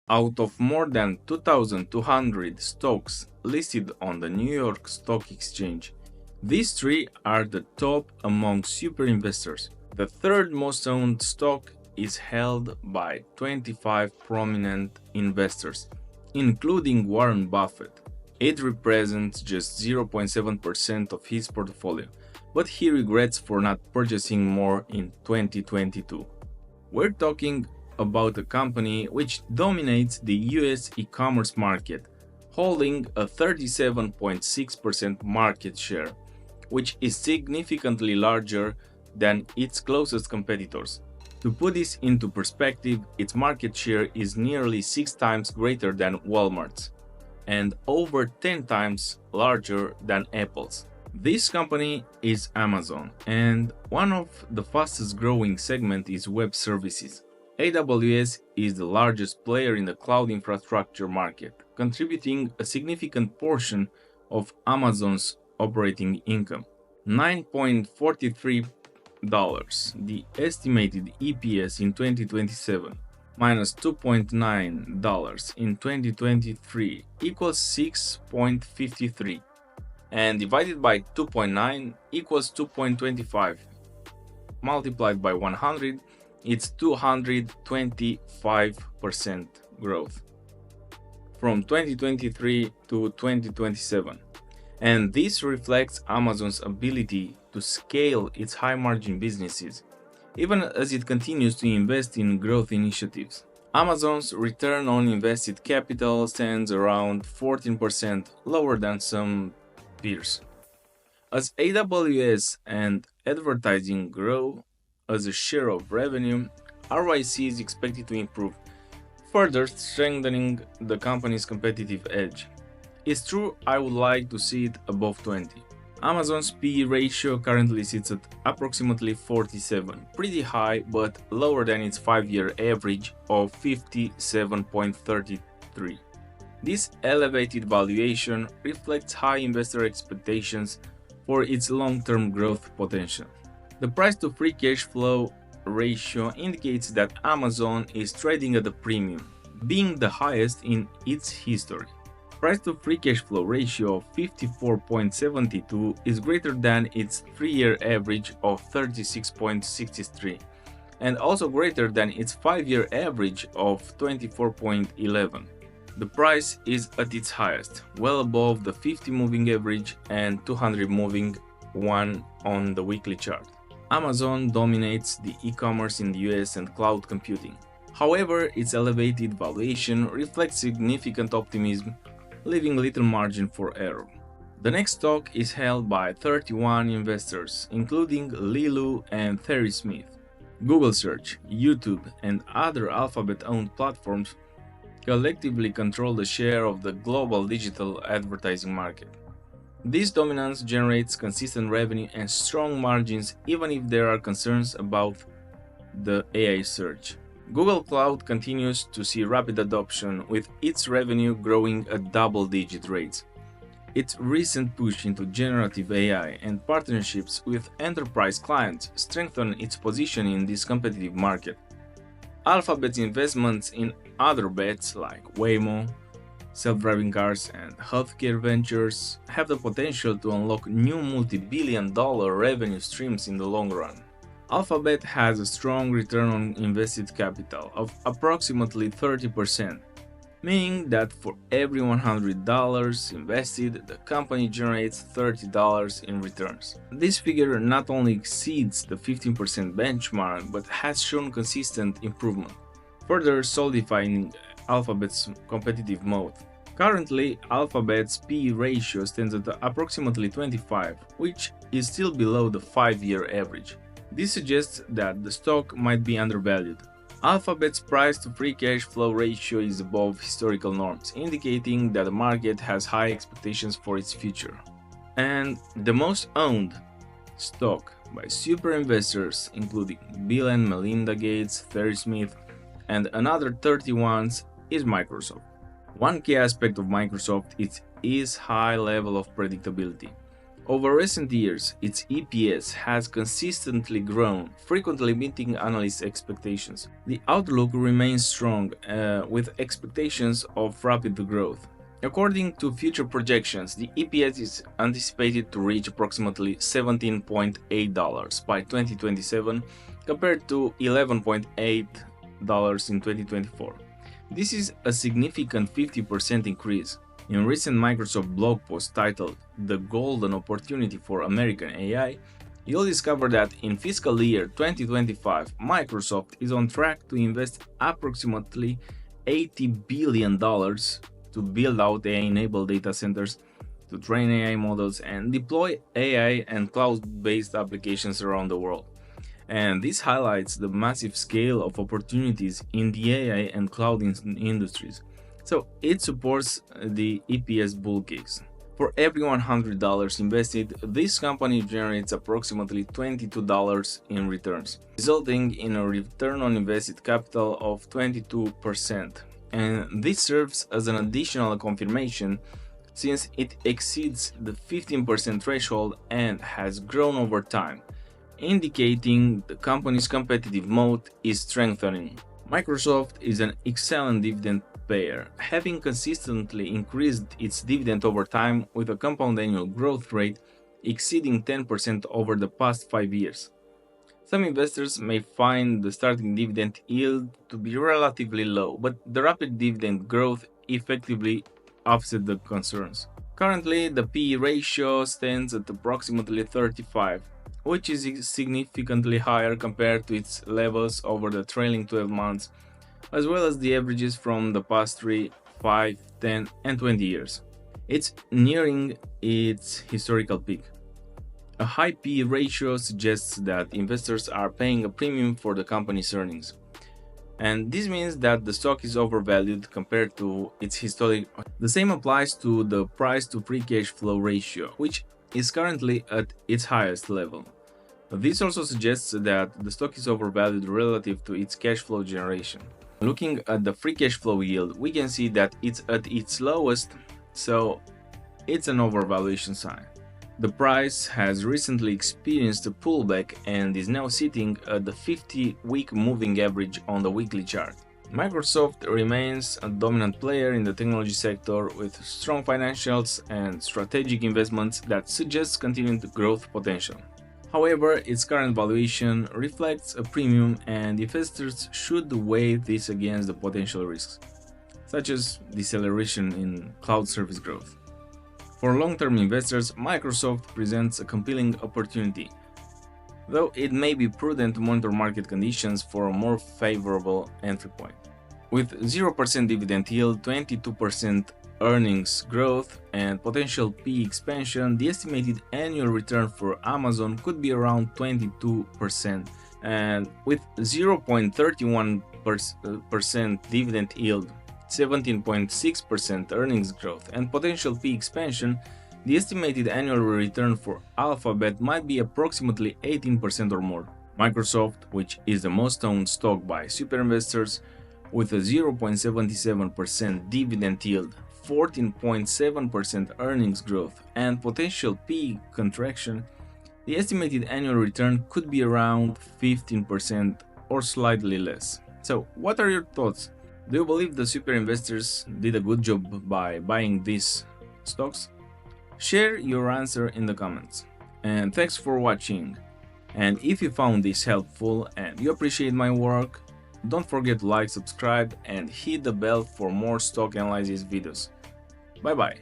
Out of more than 2,200 stocks listed on the New York Stock Exchange, these three are the top among super investors. The third most owned stock is held by 25 prominent investors, including Warren Buffett. It represents just 0.7% of his portfolio, but he regrets for not purchasing more in 2022. We're talking about a company which dominates the US e-commerce market, holding a 37.6% market share, which is significantly larger than its closest competitors. To put this into perspective, its market share is nearly 6 times greater than Walmart's and over 10 times larger than Apple's. This company is Amazon, and one of the fastest growing segment is web services. AWS is the largest player in the cloud infrastructure market, contributing a significant portion of Amazon's operating income. $9.43, the estimated EPS in 2027, minus $2.9 in 2023 equals 6.53, and divided by 2.9 equals 2.25. Multiplied by 100, it's 225% growth from 2023 to 2027. And this reflects Amazon's ability to scale its high-margin businesses, even as it continues to invest in growth initiatives. Amazon's return on invested capital stands around 14%, lower than some peers. As AWS and advertising grow as a share of revenue, ROIC is expected to improve, further strengthening the company's competitive edge. It's true I would like to see it above 20. Amazon's PE ratio currently sits at approximately 47, pretty high but lower than its 5-year average of 57.33. This elevated valuation reflects high investor expectations for its long-term growth potential. The price-to-free cash flow ratio indicates that Amazon is trading at a premium, being the highest in its history. Price-to-free cash flow ratio of 54.72 is greater than its 3-year average of 36.63, and also greater than its 5-year average of 24.11. The price is at its highest, well above the 50 moving average and 200 moving one on the weekly chart. Amazon dominates the e-commerce in the US and cloud computing. However, its elevated valuation reflects significant optimism, leaving little margin for error. The next stock is held by 31 investors, including Lilu and Terry Smith. Google Search, YouTube, and other Alphabet-owned platforms collectively control the share of the global digital advertising market. This dominance generates consistent revenue and strong margins even if there are concerns about the AI search. Google Cloud continues to see rapid adoption, with its revenue growing at double-digit rates. Its recent push into generative AI and partnerships with enterprise clients strengthen its position in this competitive market. Alphabet's investments in other bets like Waymo, self-driving cars, and healthcare ventures have the potential to unlock new multi-billion-dollar revenue streams in the long run. Alphabet has a strong return on invested capital of approximately 30%, meaning that for every $100 invested, the company generates $30 in returns. This figure not only exceeds the 15% benchmark but has shown consistent improvement, further solidifying Alphabet's competitive moat. Currently, Alphabet's PE ratio stands at approximately 25, which is still below the 5-year average. This suggests that the stock might be undervalued. Alphabet's price-to-free cash flow ratio is above historical norms, indicating that the market has high expectations for its future. And the most owned stock by super investors, including Bill and Melinda Gates, Terry Smith, and another 31s, is Microsoft. One key aspect of Microsoft is its high level of predictability. Over recent years, its EPS has consistently grown, frequently meeting analyst expectations. The outlook remains strong, with expectations of rapid growth. According to future projections, the EPS is anticipated to reach approximately $17.8 by 2027, compared to $11.8 in 2024. This is a significant 50% increase. In a recent Microsoft blog post titled "The Golden Opportunity for American AI", you'll discover that in fiscal year 2025, Microsoft is on track to invest approximately $80 billion to build out AI-enabled data centers, to train AI models, and deploy AI and cloud-based applications around the world. And this highlights the massive scale of opportunities in the AI and cloud industries. So it supports the EPS bull case. For every $100 invested, this company generates approximately $22 in returns, resulting in a return on invested capital of 22%. And this serves as an additional confirmation since it exceeds the 15% threshold and has grown over time, indicating the company's competitive moat is strengthening. Microsoft is an excellent dividend payer, having consistently increased its dividend over time with a compound annual growth rate exceeding 10% over the past 5 years. Some investors may find the starting dividend yield to be relatively low, but the rapid dividend growth effectively offsets the concerns. Currently, the PE ratio stands at approximately 35, which is significantly higher compared to its levels over the trailing 12 months, as well as the averages from the past 3, 5, 10, and 20 years. It's nearing its historical peak. A high PE ratio suggests that investors are paying a premium for the company's earnings. And this means that the stock is overvalued compared to its historic. The same applies to the price to free cash flow ratio, which is currently at its highest level. This also suggests that the stock is overvalued relative to its cash flow generation. Looking at the free cash flow yield, we can see that it's at its lowest, so it's an overvaluation sign. The price has recently experienced a pullback and is now sitting at the 50-week moving average on the weekly chart. Microsoft remains a dominant player in the technology sector with strong financials and strategic investments that suggest continued growth potential. However, its current valuation reflects a premium, and investors should weigh this against the potential risks, such as deceleration in cloud service growth. For long-term investors, Microsoft presents a compelling opportunity, though it may be prudent to monitor market conditions for a more favorable entry point. With 0% dividend yield, 22% earnings growth, and potential PE expansion, the estimated annual return for Amazon could be around 22%, and with 0.31% dividend yield, 17.6% earnings growth, and potential PE expansion, the estimated annual return for Alphabet might be approximately 18% or more. Microsoft, which is the most owned stock by super investors, with a 0.77% dividend yield, 14.7% earnings growth, and potential PE contraction, the estimated annual return could be around 15% or slightly less. So, what are your thoughts? Do you believe the super investors did a good job by buying these stocks? Share your answer in the comments. And thanks for watching. And if you found this helpful and you appreciate my work, don't forget to like, subscribe, and hit the bell for more stock analysis videos. Bye bye.